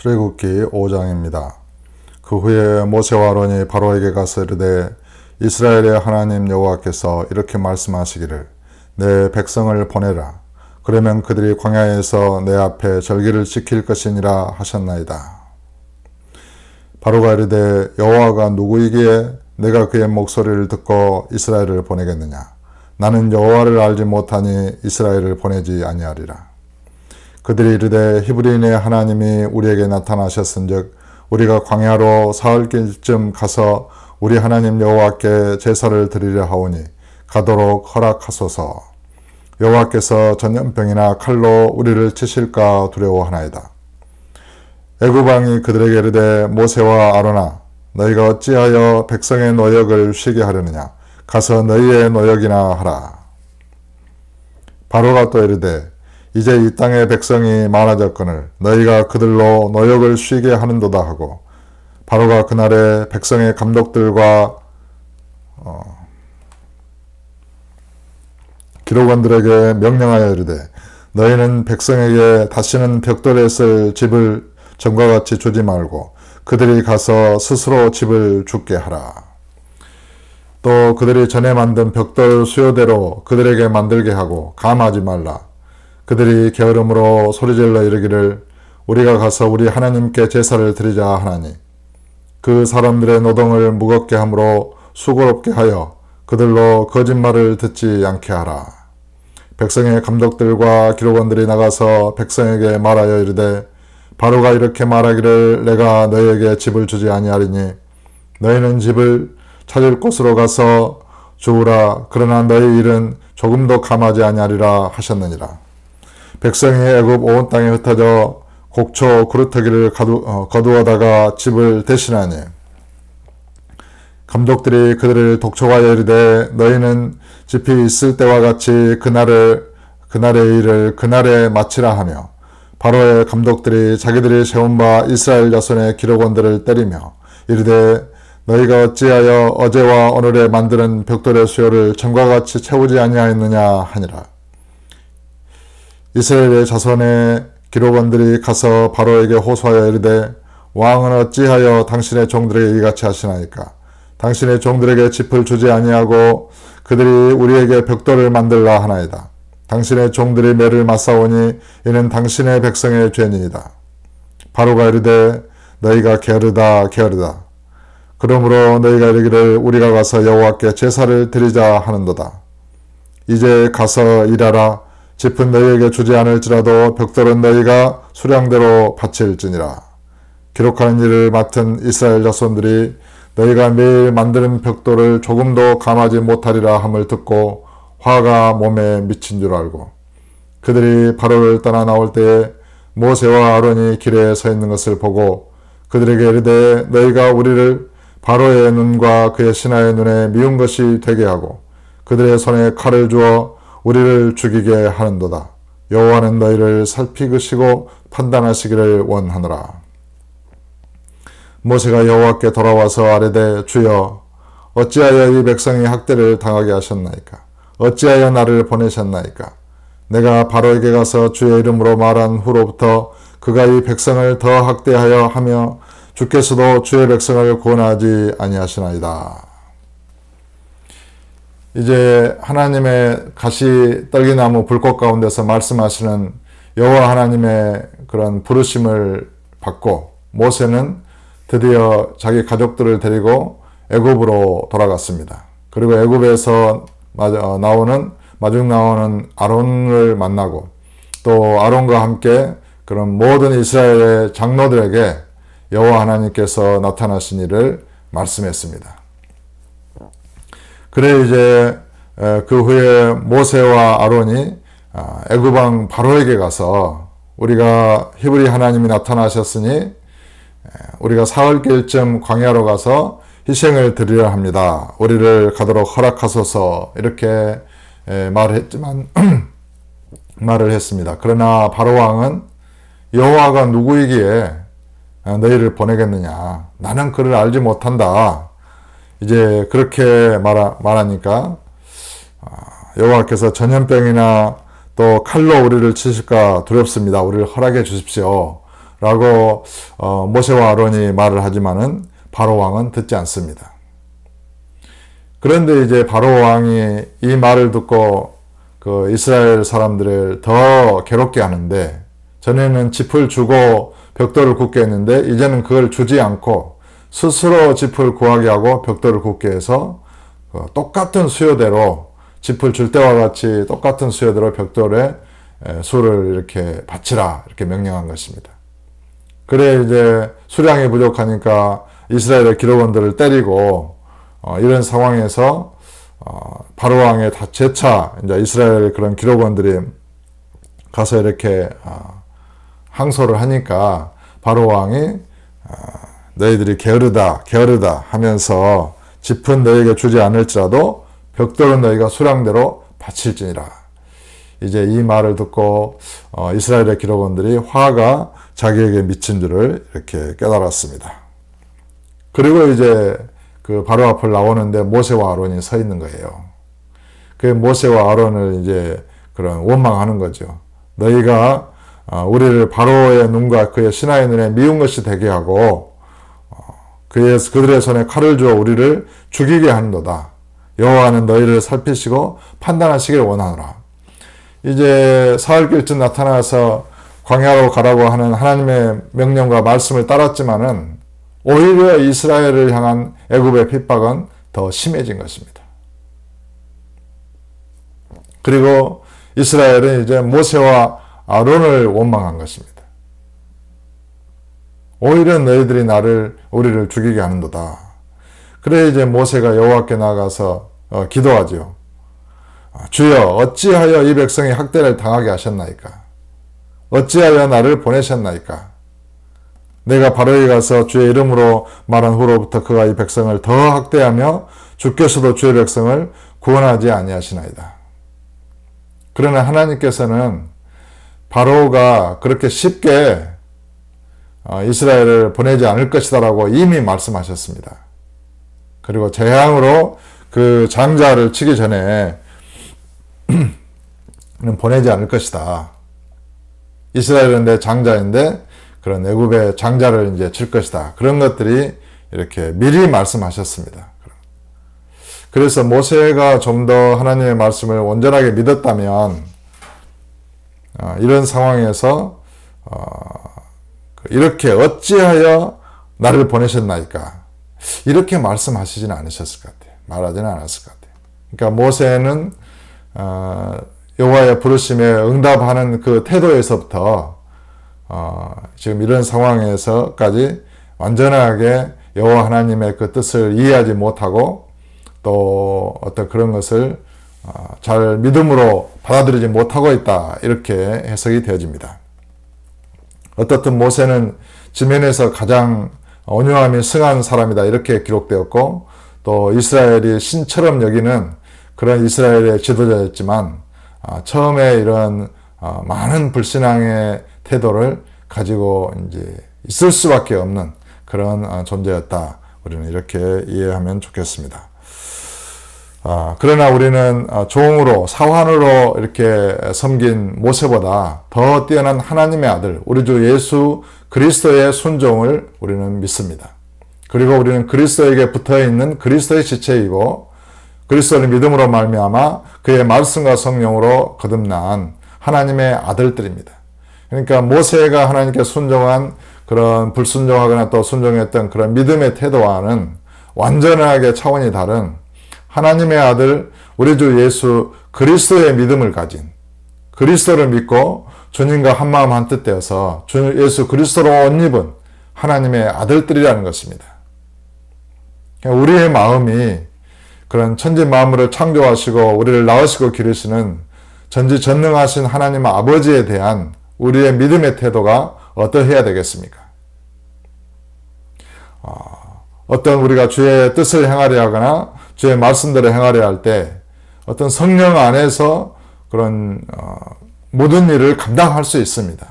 출애굽기 5장입니다. 그 후에 모세와 아론이 바로에게 가서 이르되 이스라엘의 하나님 여호와께서 이렇게 말씀하시기를 내 백성을 보내라. 그러면 그들이 광야에서 내 앞에 절기를 지킬 것이니라 하셨나이다. 바로가 이르되 여호와가 누구이기에 내가 그의 목소리를 듣고 이스라엘을 보내겠느냐. 나는 여호와를 알지 못하니 이스라엘을 보내지 아니하리라. 그들이 이르되 히브리인의 하나님이 우리에게 나타나셨은즉 우리가 광야로 사흘길쯤 가서 우리 하나님 여호와께 제사를 드리려 하오니 가도록 허락하소서. 여호와께서 전염병이나 칼로 우리를 치실까 두려워하나이다. 애굽 왕이 그들에게 이르되 모세와 아론아 너희가 어찌하여 백성의 노역을 쉬게 하려느냐. 가서 너희의 노역이나 하라. 바로가 또 이르되 이제 이 땅의 백성이 많아졌거늘 너희가 그들로 노역을 쉬게 하는도다 하고 바로가 그날에 백성의 감독들과 기록원들에게 명령하여 이르되 너희는 백성에게 다시는 벽돌에 쓸 집을 전과 같이 주지 말고 그들이 가서 스스로 집을 짓게 하라. 또 그들이 전에 만든 벽돌 수요대로 그들에게 만들게 하고 감하지 말라. 그들이 게으름으로 소리질러 이르기를 우리가 가서 우리 하나님께 제사를 드리자 하나니 그 사람들의 노동을 무겁게 함으로 수고롭게 하여 그들로 거짓말을 듣지 않게 하라. 백성의 감독들과 기록원들이 나가서 백성에게 말하여 이르되 바로가 이렇게 말하기를 내가 너희에게 집을 주지 아니하리니 너희는 집을 찾을 곳으로 가서 주우라. 그러나 너희 일은 조금도 감하지 아니하리라 하셨느니라. 백성이 애굽 온 땅에 흩어져 곡초 그루터기를 거두어다가 집을 대신하니 감독들이 그들을 독촉하여 이르되 너희는 집이 있을 때와 같이 그날의 일을 그날에 마치라 하며 바로의 감독들이 자기들이 세운 바 이스라엘 자손의 기록원들을 때리며 이르되 너희가 어찌하여 어제와 오늘에 만드는 벽돌의 수요를 전과 같이 채우지 아니하였느냐 하니라. 이스라엘의 자손의 기록원들이 가서 바로에게 호소하여 이르되 왕은 어찌하여 당신의 종들에게 이같이 하시나이까. 당신의 종들에게 짚을 주지 아니하고 그들이 우리에게 벽돌을 만들라 하나이다. 당신의 종들이 매를 맞사오니 이는 당신의 백성의 죄니이다. 바로가 이르되 너희가 게으르다. 그러므로 너희가 이르기를 우리가 가서 여호와께 제사를 드리자 하는도다. 이제 가서 일하라. 짚은 너희에게 주지 않을지라도 벽돌은 너희가 수량대로 바칠지니라. 기록하는 일을 맡은 이스라엘 자손들이 너희가 매일 만드는 벽돌을 조금도 감하지 못하리라 함을 듣고 화가 몸에 미친 줄 알고 그들이 바로를 떠나 나올 때에 모세와 아론이 길에 서 있는 것을 보고 그들에게 이르되 너희가 우리를 바로의 눈과 그의 신하의 눈에 미운 것이 되게 하고 그들의 손에 칼을 주어 우리를 죽이게 하는도다. 여호와는 너희를 살피시고 판단하시기를 원하노라. 모세가 여호와께 돌아와서 아뢰되 주여 어찌하여 이 백성이 학대를 당하게 하셨나이까. 어찌하여 나를 보내셨나이까. 내가 바로에게 가서 주의 이름으로 말한 후로부터 그가 이 백성을 더 학대하여 하며 주께서도 주의 백성을 구원하지 아니하시나이다. 이제 하나님의 가시 떨기나무 불꽃 가운데서 말씀하시는 여호와 하나님의 그런 부르심을 받고 모세는 드디어 자기 가족들을 데리고 애굽으로 돌아갔습니다. 그리고 애굽에서 마중 나오는 아론을 만나고 또 아론과 함께 그런 모든 이스라엘의 장로들에게 여호와 하나님께서 나타나신 일을 말씀했습니다. 그래 이제 그 후에 모세와 아론이 애굽 왕 바로에게 가서 우리가 히브리 하나님이 나타나셨으니 우리가 사흘길쯤 광야로 가서 희생을 드리려 합니다. 우리를 가도록 허락하소서 이렇게 말을 했습니다. 그러나 바로 왕은 여호와가 누구이기에 너희를 보내겠느냐. 나는 그를 알지 못한다. 이제 그렇게 말하니까 여호와께서 전염병이나 또 칼로 우리를 치실까 두렵습니다. 우리를 허락해 주십시오. 라고 모세와 아론이 말을 하지만은 바로 왕은 듣지 않습니다. 그런데 이제 바로 왕이 이 말을 듣고 그 이스라엘 사람들을 더 괴롭게 하는데, 전에는 짚을 주고 벽돌을 굽게 했는데 이제는 그걸 주지 않고 스스로 짚을 구하게 하고 벽돌을 굽게 해서 똑같은 수요대로, 짚을 줄 때와 같이 똑같은 수요대로 벽돌에 수를 이렇게 바치라, 이렇게 명령한 것입니다. 그래 이제 수량이 부족하니까 이스라엘의 기록원들을 때리고, 이런 상황에서 바로 왕의 재차 이제 이스라엘 그런 기록원들이 가서 이렇게 항소를 하니까 바로 왕이 너희들이 게으르다 하면서 짚은 너희에게 주지 않을지라도 벽돌은 너희가 수량대로 바칠지니라. 이제 이 말을 듣고 이스라엘의 기록원들이 화가 자기에게 미친 줄을 이렇게 깨달았습니다. 그리고 이제 그 바로 앞을 나오는데 모세와 아론이 서 있는 거예요. 그 모세와 아론을 이제 그런 원망하는 거죠. 너희가 우리를 바로의 눈과 그의 신하의 눈에 미운 것이 되게 하고 그들의 손에 칼을 주어 우리를 죽이게 하는도다. 여호와는 너희를 살피시고 판단하시길 원하노라. 이제 사흘길쯤 나타나서 광야로 가라고 하는 하나님의 명령과 말씀을 따랐지만은 오히려 이스라엘을 향한 애굽의 핍박은 더 심해진 것입니다. 그리고 이스라엘은 이제 모세와 아론을 원망한 것입니다. 오히려 너희들이 우리를 죽이게 하는도다. 그래 이제 모세가 여호와께 나가서 기도하죠. 주여, 어찌하여 이 백성이 학대를 당하게 하셨나이까? 어찌하여 나를 보내셨나이까? 내가 바로에 가서 주의 이름으로 말한 후로부터 그가 이 백성을 더 학대하며 주께서도 주의 백성을 구원하지 아니하시나이다. 그러나 하나님께서는 바로가 그렇게 쉽게 이스라엘을 보내지 않을 것이다라고 이미 말씀하셨습니다. 그리고 재앙으로 그 장자를 치기 전에 보내지 않을 것이다. 이스라엘은 내 장자인데 그런 애굽의 장자를 이제 칠 것이다. 그런 것들이 이렇게 미리 말씀하셨습니다. 그래서 모세가 좀 더 하나님의 말씀을 온전하게 믿었다면 이런 상황에서 이렇게 어찌하여 나를 보내셨나이까? 이렇게 말씀하시지는 않으셨을 것 같아요. 말하지는 않았을 것 같아요. 그러니까 모세는 여호와의 부르심에 응답하는 그 태도에서부터 지금 이런 상황에서까지 완전하게 여호와 하나님의 그 뜻을 이해하지 못하고 또 어떤 그런 것을 잘 믿음으로 받아들이지 못하고 있다, 이렇게 해석이 되어집니다. 어떻든 모세는 지면에서 가장 온유함이 승한 사람이다, 이렇게 기록되었고 또 이스라엘이 신처럼 여기는 그런 이스라엘의 지도자였지만 처음에 이런 많은 불신앙의 태도를 가지고 이제 있을 수밖에 없는 그런 존재였다. 우리는 이렇게 이해하면 좋겠습니다. 그러나 우리는 종으로, 사환으로 이렇게 섬긴 모세보다 더 뛰어난 하나님의 아들, 우리 주 예수 그리스도의 순종을 우리는 믿습니다. 그리고 우리는 그리스도에게 붙어있는 그리스도의 지체이고 그리스도를 믿음으로 말미암아 그의 말씀과 성령으로 거듭난 하나님의 아들들입니다. 그러니까 모세가 하나님께 순종한 그런 불순종하거나 또 순종했던 그런 믿음의 태도와는 완전하게 차원이 다른 하나님의 아들 우리 주 예수 그리스도의 믿음을 가진, 그리스도를 믿고 주님과 한마음 한뜻 되어서 주 예수 그리스도로 옷 입은 하나님의 아들들이라는 것입니다. 우리의 마음이 그런 천지 만물을 창조하시고 우리를 낳으시고 기르시는 전지전능하신 하나님 아버지에 대한 우리의 믿음의 태도가 어떠해야 되겠습니까? 어떤 우리가 주의 뜻을 행하려 하거나 주의 말씀대로 행하려 할 때 어떤 성령 안에서 그런 모든 일을 감당할 수 있습니다.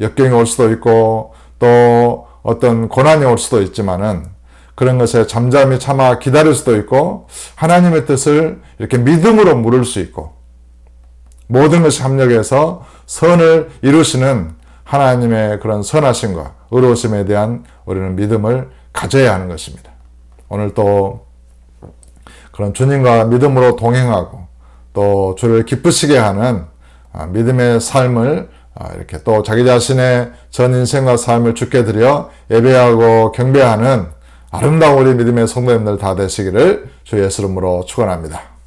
역경이 올 수도 있고 또 어떤 고난이 올 수도 있지만은 그런 것에 잠잠히 참아 기다릴 수도 있고 하나님의 뜻을 이렇게 믿음으로 물을 수 있고 모든 것이 합력해서 선을 이루시는 하나님의 그런 선하심과 의로우심에 대한 우리는 믿음을 가져야 하는 것입니다. 오늘 또 그런 주님과 믿음으로 동행하고 또 주를 기쁘시게 하는 믿음의 삶을 이렇게 또 자기 자신의 전 인생과 삶을 주께 드려 예배하고 경배하는 아름다운 우리 믿음의 성도님들 다 되시기를 주 예수 이름으로 축원합니다.